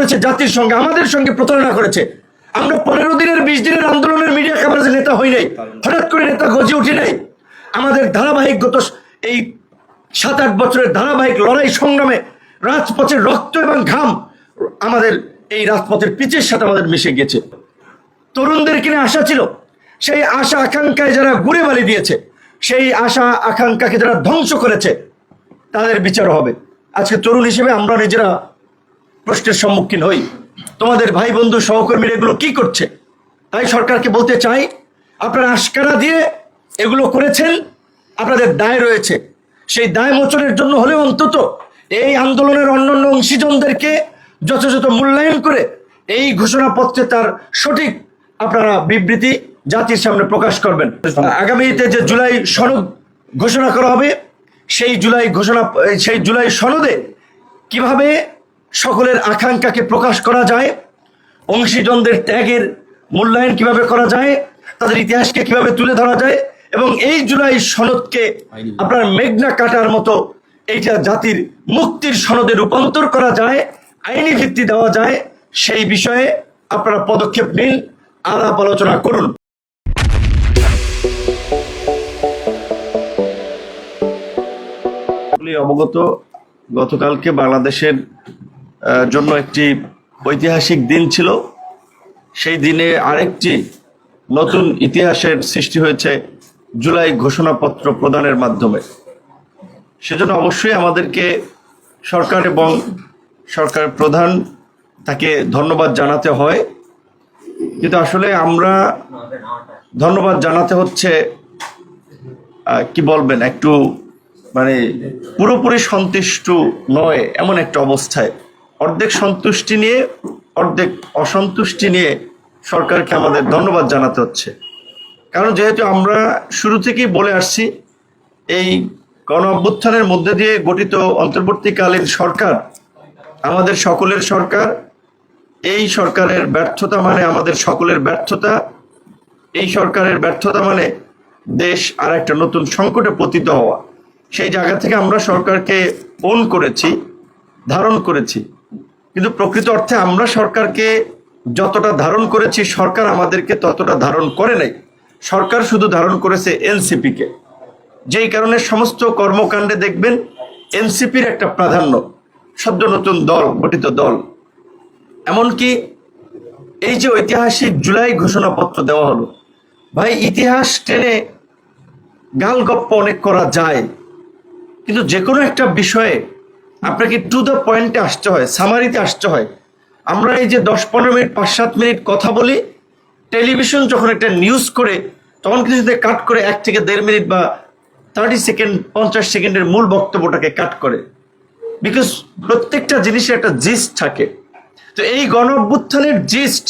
করেছে জাতির সঙ্গে, আমাদের সঙ্গে প্রতারণা করেছে। আমরা 15 দিনের 20 দিনের আন্দোলনের মিডিয়া কভারেজে নেতা হই নাই, হঠাৎ করে নেতা গজে উঠি নাই। আমাদের ধারাবাহিক গত এই 7-8 বছরের ধারাবাহিক লড়াই সংগ্রামে রাজপথের রক্ত এবং ঘাম আমাদের এই রাজপথের পিচের সাথে আমাদের মিশে গেছে। তরুণদের কিনে আশা ছিল, সেই আশা আকাঙ্ক্ষায় যারা গুড়ে বালি দিয়েছে, সেই আশা আকাঙ্ক্ষাকে যারা ধ্বংস করেছে, তাদের বিচার হবে। আজকে তরুণ হিসেবে আমরা নিজেরা প্রশ্নের সম্মুখীন হই, তোমাদের ভাই বন্ধু সহকর্মীরা এগুলো কি করছে। তাই সরকারকে বলতে চাই, আপনারা আশকারা দিয়ে এগুলো করেছেন, আপনাদের দায় রয়েছে। সেই দায় মোচনের জন্য হলেও অন্তত এই আন্দোলনের অন্যান্য অংশীজনদেরকে যথাযথ মূল্যায়ন করে এই ঘোষণাপত্রে তার সঠিক আপনারা বিবৃতি জাতির সামনে প্রকাশ করবেন। আগামীতে যে জুলাই সনদ ঘোষণা করা হবে, সেই জুলাই সনদে কিভাবে সকলের আকাঙ্ক্ষাকে প্রকাশ করা যায়, অংশীজনদের ত্যাগের মূল্যায়ন কিভাবে করা যায়, তাদের ইতিহাসকে কিভাবে তুলে ধরা যায়, এবং এই জুলাই সনদকে আপনার মেঘনা কাটার মতো এইটা জাতির মুক্তির সনদে রূপান্তর করা যায়, আইনি ভিত্তি দেওয়া যায়, সেই বিষয়ে আপনারা পদক্ষেপ নিন, আলাপ আলোচনা করুন। অবগত, গতকালকে বাংলাদেশের জন্য একটি ঐতিহাসিক দিন ছিল। সেই দিনে আরেকটি নতুন ইতিহাসের সৃষ্টি হয়েছে জুলাই ঘোষণাপত্র প্রদানের মাধ্যমে। সেজন্য অবশ্যই আমাদেরকে সরকার এবং সরকার প্রধান তাকে ধন্যবাদ জানাতে হয়, কিন্তু আসলে আমরা ধন্যবাদ জানাতে হচ্ছে কি বলবেন, একটু মানে পুরোপুরি সন্তুষ্ট নয় এমন একটা অবস্থায়, অর্ধেক সন্তুষ্টি নিয়ে অর্ধেক অসন্তুষ্টি নিয়ে সরকারকে আমাদের ধন্যবাদ জানাতে হচ্ছে। কারণ যেহেতু আমরা শুরু থেকেই বলে আসছি, এই গণ অভ্যুত্থানের মধ্যে দিয়ে গঠিত অন্তর্বর্তীকালীন সরকার আমাদের সকলের সরকার। এই সরকারের ব্যর্থতা মানে আমাদের সকলের ব্যর্থতা। এই সরকারের ব্যর্থতা মানে দেশ আর একটা নতুন সংকটে পতিত হওয়া। সেই জায়গা থেকে আমরা সরকারকে ওন করেছি, ধারণ করেছি, কিন্তু প্রকৃত অর্থে আমরা সরকারকে যতটা ধারণ করেছি, সরকার আমাদেরকে ততটা ধারণ করে নাই। সরকার শুধু ধারণ করেছে এনসিপিকে, যেই কারণে সমস্ত কর্মকাণ্ডে দেখবেন এনসিপির একটা প্রাধান্য, সদ্য নতুন দল, গঠিত দল। এমনকি এই যে ঐতিহাসিক জুলাই ঘোষণাপত্র দেওয়া হলো, ভাই ইতিহাস টেনে গালগপ্প অনেক করা যায়, কিন্তু যে কোনো একটা বিষয়ে আপনাকে টু দ্য পয়েন্টে আসতে হয়, সামারিতে আসতে হয়। আমরা এই যে 10-15 মিনিট 5-7 মিনিট কথা বলি, টেলিভিশন যখন একটা নিউজ করে তখন কিছুতে কাট করে 1 থেকে 1.5 মিনিট বা 30 সেকেন্ড 50 সেকেন্ডের মূল বক্তব্যটাকে কাট করে, বিকজ প্রত্যেকটা জিনিসের একটা জিস্ট থাকে। তো এই গণ অভ্যুত্থানের জিস্ট,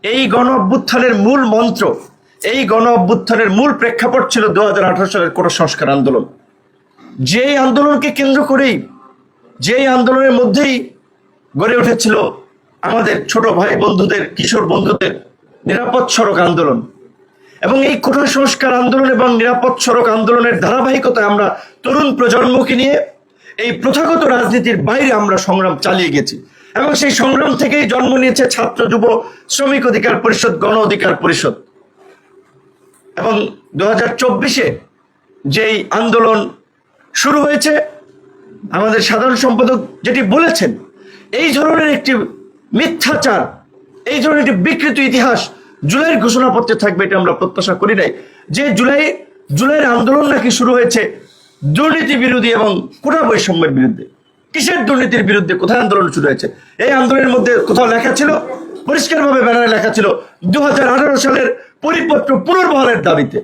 এই গণ অভ্যুত্থানের মূল মন্ত্র, এই গণ অভ্যুত্থানের মূল প্রেক্ষাপট ছিল 2018 সালের কোটা সংস্কার আন্দোলন। যেই আন্দোলনকে কেন্দ্র করেই, যেই আন্দোলনের মধ্যেই গড়ে উঠেছিল আমাদের ছোট ভাই বন্ধুদের, কিশোর বন্ধুদের নিরাপদ সড়ক আন্দোলন। এবং এই কোটা সংস্কার আন্দোলন এবং নিরাপদ সড়ক আন্দোলনের ধারাবাহিকতায় আমরা তরুণ প্রজন্মকে নিয়ে এই প্রথাগত রাজনীতির বাইরে আমরা সংগ্রাম চালিয়ে গেছি, এবং সেই সংগ্রাম থেকেই জন্ম নিয়েছে ছাত্র যুব শ্রমিক অধিকার পরিষদ, গণ অধিকার পরিষদ। এবং 2024-এ যেই আন্দোলন শুরু হয়েছে, আমাদের সাধারণ সম্পাদক যেটি বলেছেন, এই ধরনের একটি মিথ্যাচার, এই ধরনের একটি বিকৃত ইতিহাস জুলাইয়ের ঘোষণাপত্রে থাকবে, এটা আমরা প্রত্যাশা করি নাই। যে জুলাইয়ের আন্দোলন নাকি শুরু হয়েছে দুর্নীতি বিরোধী এবং কোটা বৈষম্যের বিরুদ্ধে। কিসের দুর্নীতির বিরুদ্ধে? কোথায় আন্দোলন শুরু হয়েছে? এই আন্দোলনের মধ্যে কোথাও লেখা ছিল, পরিষ্কারভাবে ব্যানারে লেখা ছিল 2018 সালের পরিপত্র পুনর্বহালের দাবিতে,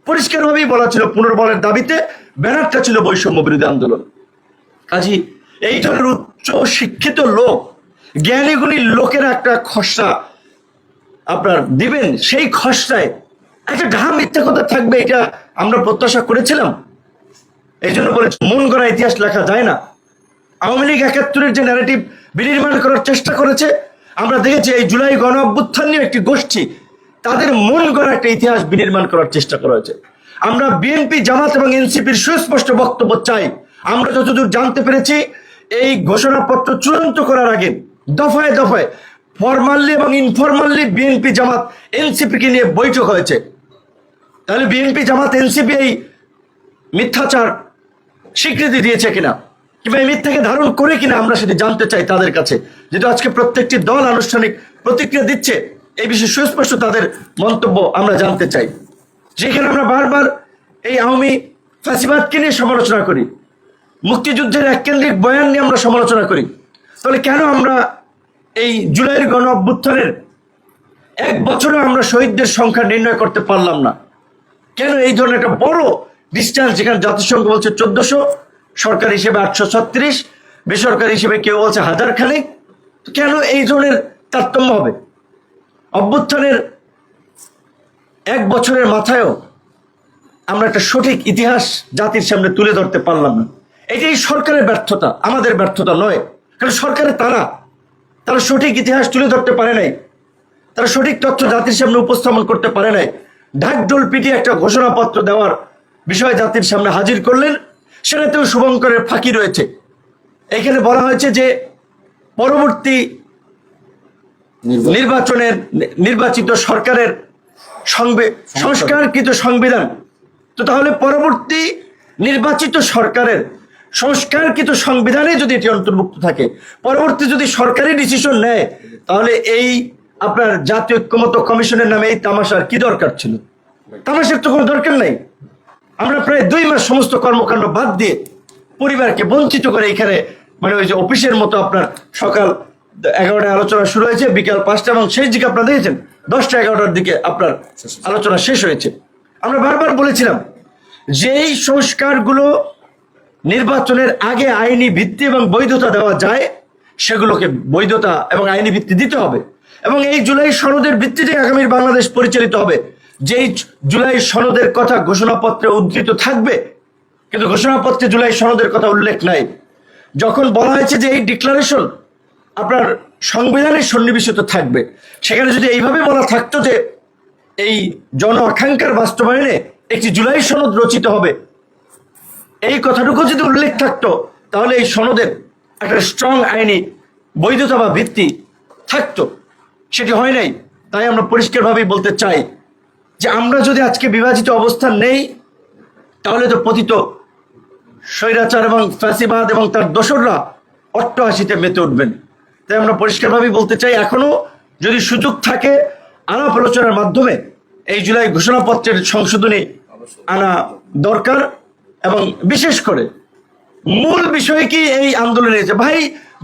পরিষ্কারভাবেই বলা ছিল পুনর্বহালের দাবিতে, ব্যানারটা ছিল বৈষম্য বিরোধী আন্দোলন। কাজী এই ধরনের উচ্চ শিক্ষিত লোক, জ্ঞানীগুণী লোকেরা একটা খসড়া আপনার দিবেন, সেই খসড়ায় একটা ঢাম মিথ্যা কথা থাকবে, এটা আমরা প্রত্যাশা করেছিলাম। এই জন্য বলে মন গড়া ইতিহাস লেখা যায় না। আওয়ামী লীগ 71-এর যে ন্যারেটিভ বিনির্মাণ করার চেষ্টা করেছে, আমরা দেখেছি এই জুলাই গণ অভ্যুত্থান নিয়ে একটি গোষ্ঠী, তাদের মন গড়া একটা ইতিহাস বিনির্মাণ করার চেষ্টা করা হয়েছে। আমরা বিএনপি, জামাত এবং এনসিপির সুস্পষ্ট বক্তব্য চাই। আমরা যতদূর জানতে পেরেছি, এই ঘোষণাপত্র চূড়ান্ত করার আগে দফায় দফায় ফরমালি এবং ইনফরমালি বিএনপি জামাত এনসিপিকে নিয়ে বৈঠক হয়েছে। তাহলে বিএনপি জামাত এনসিপি এই মিথ্যাচার স্বীকৃতি দিয়েছে কিনা, কিংবা এই মিথ্যাকে ধারণ করে কিনা, আমরা সেটি জানতে চাই তাদের কাছে। যেহেতু আজকে প্রত্যেকটি দল আনুষ্ঠানিক প্রতিক্রিয়া দিচ্ছে, এই বিষয়ে সুস্পষ্ট তাদের মন্তব্য আমরা জানতে চাই। যেখানে আমরা বারবার এই আওয়ামী ফ্যাসিবাদকে নিয়ে সমালোচনা করি, মুক্তিযুদ্ধের এককেন্দ্রিক বয়ান নিয়ে আমরা সমালোচনা করি, তাহলে কেন আমরা এই জুলাইয়ের গণ অভ্যুত্থানের 1 বছরে আমরা শহীদদের সংখ্যা নির্ণয় করতে পারলাম না? কেন এই ধরনের একটা বড় ডিস্টেন্স, যেখানে জাতিসংঘ বলছে 1400, সরকারি হিসেবে 836, বেসরকারি হিসেবে কেউ বলছে 1000 খানেক, কেন এই ধরনের তারতম্য হবে? অভ্যুত্থানের 1 বছরের মাথায়ও আমরা একটা সঠিক ইতিহাস জাতির সামনে তুলে ধরতে পারলাম না। এটাই সরকারের ব্যর্থতা, আমাদের ব্যর্থতা নয়। কারণ সরকারে তারা সঠিক ইতিহাস তুলে ধরতে পারে নাই, তারা সঠিক তথ্য জাতির সামনে উপস্থাপন করতে পারে নাই। ঢাকঢোল পিটিয়ে একটা ঘোষণাপত্র দেওয়ার বিষয় জাতির সামনে হাজির করলেন, সেটাতেও শুভঙ্করের ফাঁকি রয়েছে। এখানে বলা হয়েছে যে পরবর্তী নির্বাচিত সরকারের সংস্কারকৃত সংবিধান, তো তাহলে পরবর্তী নির্বাচিত সরকারের সংস্কারকৃত সংবিধানে যদি এটি অন্তর্ভুক্ত থাকে, পরবর্তী যদি সরকারি ডিসিশন নেয়, তাহলে এই আপনার জাতীয় ঐক্যমত্য কমিশনের নামে এই তামাশার কি দরকার ছিল? তামাশার তো কোনো দরকার নাই। আমরা প্রায় 2 মাস সমস্ত কর্মকাণ্ড বাদ দিয়ে পরিবারকে বঞ্চিত করে এখানে, মানে ওই যে অফিসের মতো, আপনার সকাল 11টায় আলোচনা শুরু হয়েছে, বিকাল 5টা, এবং শেষ দিকে আপনারা দেখেছেন 10টা 11টার দিকে আপনার আলোচনা শেষ হয়েছে। আমরা বারবার বলেছিলাম যেই সংস্কারগুলো নির্বাচনের আগে আইনি ভিত্তি এবং বৈধতা দেওয়া যায়, সেগুলোকে বৈধতা এবং আইনি ভিত্তি দিতে হবে, এবং এই জুলাই সনদের ভিত্তিতে আগামীর বাংলাদেশ পরিচালিত হবে। যেই জুলাই সনদের কথা ঘোষণাপত্রে উদ্ধৃত থাকবে, কিন্তু ঘোষণাপত্রে জুলাই সনদের কথা উল্লেখ নাই। যখন বলা হয়েছে যে এই ডিক্লারেশন আপনার সংবিধানের সন্নিবেশিত থাকবে, সেখানে যদি এইভাবে বলা থাকতো যে এই জন আকাঙ্ক্ষার বাস্তবায়নে একটি জুলাই সনদ রচিত হবে, এই কথাটুকু যদি উল্লেখ থাকতো, তাহলে এই সনদের একটা স্ট্রং আইনি বৈধতা বা ভিত্তি থাকতো। সেটি হয় নাই। তাই আমরা পরিষ্কারভাবেই বলতে চাই যে আমরা যদি আজকে বিভাজিত অবস্থান নেই, তাহলে তো পতিত স্বৈরাচার এবং ফ্যাসিবাদ এবং তার দোসররা অট্টহাসিতে মেতে উঠবেন। তাই আমরা পরিষ্কারভাবেই বলতে চাই, এখনো যদি সুযোগ থাকে আলাপ আলোচনার মাধ্যমে এই জুলাই ঘোষণাপত্রের সংশোধনী আনা দরকার। এবং বিশেষ করে মূল বিষয় কি এই আন্দোলনে যে ভাই,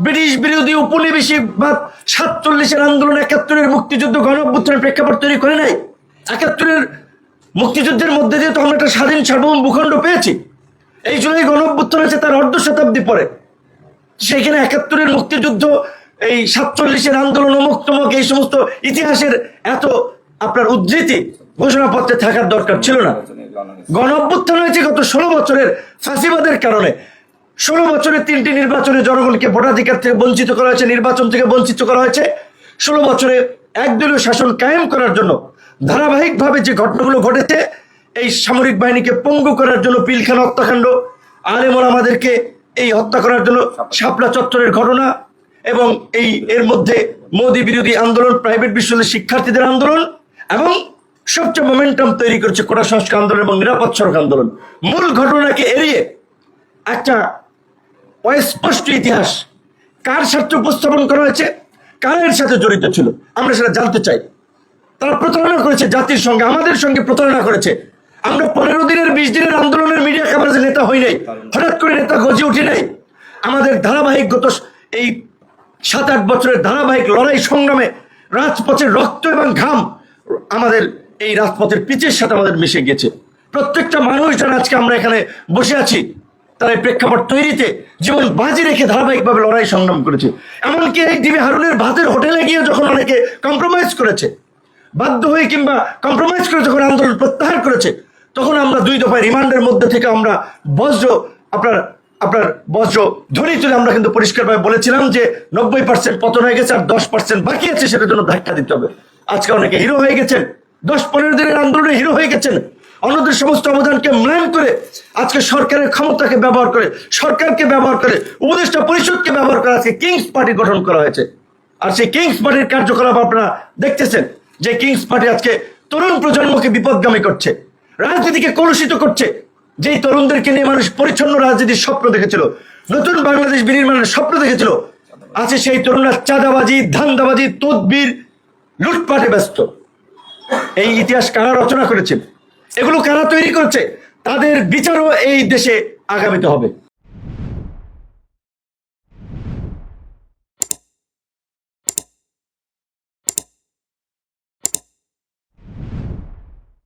ব্রিটিশ বিরোধী উপনিবেশিকবাদ 47-এর আন্দোলন 71-এর মুক্তিযুদ্ধ গণ অভ্যুত্থানের প্রেক্ষাপট তৈরি করে নাই। 71-এর মুক্তিযুদ্ধের মধ্যে দিয়ে তো আমরা একটা স্বাধীন সার্বভৌম ভূখণ্ড পেয়েছি। এই জুলাই গণ অভ্যুত্থান আছে তার 1/2 শতাব্দী পরে। সেখানে 71-এর মুক্তিযুদ্ধ, এই 47-এর আন্দোলন, অমুক তমুক, এই সমস্ত ইতিহাসের এত আপনার উদ্ধৃতি ঘোষণাপত্রে থাকার দরকার ছিল না। গণ অভ্যুত্থান হয়েছে গত 16 বছরের ফ্যাসিবাদের কারণে। 16 বছরে 3টি নির্বাচনে জনগণকে ভোটাধিকার থেকে বঞ্চিত করা হয়েছে, নির্বাচন থেকে বঞ্চিত করা হয়েছে। 16 বছরে একদলীয় শাসন কায়েম করার জন্য ধারাবাহিকভাবে যে ঘটনাগুলো ঘটেছে, এই সামরিক বাহিনীকে পঙ্গু করার জন্য পিলখানা হত্যাকাণ্ড, আলেম ওলামাদেরকে এই হত্যা করার জন্য শাপলা চত্বরের ঘটনা, এবং এর মধ্যে মোদী বিরোধী আন্দোলন, প্রাইভেট বিশ্ববিদ্যালয়ের শিক্ষার্থীদের আন্দোলন, এবং সবচেয়ে মোমেন্টাম তৈরি করেছে কোটা সংস্কার আন্দোলন এবং নিরাপদ সড়ক আন্দোলন। মূল ঘটনাকে এড়িয়ে একটা অস্পষ্ট ইতিহাস কার স্বার্থে উপস্থাপন করা হয়েছে, কার সাথে জড়িত ছিল, আমরা সেটা জানতে চাই। তারা প্রতারণা করেছে জাতির সঙ্গে, আমাদের সঙ্গে প্রতারণা করেছে। আমরা 15 দিনের 20 দিনের আন্দোলনের মিডিয়া কভারেজে নেতা হই নাই, হঠাৎ করে নেতা গজে উঠি নাই। আমাদের ধারাবাহিক গত এই 7-8 বছরের ধারাবাহিক লড়াই সংগ্রামে রাজপথের রক্ত এবং ঘাম আমাদের এই রাজপথের পিচের সাথে আমাদের মিশে গেছে। প্রত্যেকটা মানুষ যারা আজকে আমরা এখানে বসে আছি, তারা এই প্রেক্ষাপট তৈরিতে জীবন বাজি রেখে ধারাবাহিকভাবে লড়াই সংগ্রাম করেছে। এমনকি এই ডিবি হারুনের ভাতের হোটেলে গিয়ে যখন অনেকে কম্প্রোমাইজ করেছে, বাধ্য হয়ে কিংবা কম্প্রোমাইজ করে যখন আন্দোলন প্রত্যাহার করেছে, তখন আমরা 2 দফায় রিমান্ডের মধ্যে থেকে আমরা আপনার বজ্র ধ্বনি তুলে আমরা কিন্তু পরিষ্কারভাবে বলেছিলাম যে 90% পতন হয়ে গেছে, আর 10% বাকি আছে, সেটার জন্য ধাক্কা দিতে হবে। আজকে অনেকে হিরো হয়ে গেছেন, 10-15 দিনের আন্দোলনে হিরো হয়ে গেছেন। অন্যদের সমস্ত অবদানকে ম্লান করে আজকে সরকারের ক্ষমতাকে ব্যবহার করে, সরকারকে ব্যবহার করে, উপদেষ্টা পরিষদকে ব্যবহার করে আজকে কিংস পার্টি গঠন করা হয়েছে। আর সেই কিংস পার্টির কার্যকলাপ আপনারা দেখতেছেন, যে কিংস পার্টি আজকে তরুণ প্রজন্মকে বিপদগামী করছে, রাজনীতিকে কলুষিত করছে। যেই তরুণদেরকে নিয়ে মানুষ পরিচ্ছন্ন রাজনীতির স্বপ্ন দেখেছিল, নতুন বাংলাদেশ বিনির্মাণের স্বপ্ন দেখেছিল, আছে সেই তরুণরা চাঁদাবাজি, ধান্দাবাজি, তদবির, লুটপাটে ব্যস্ত। এই ইতিহাস কারা রচনা করেছে, এগুলো কারা তৈরি করেছে, তাদের বিচারও এই দেশে আগামীতে হবে।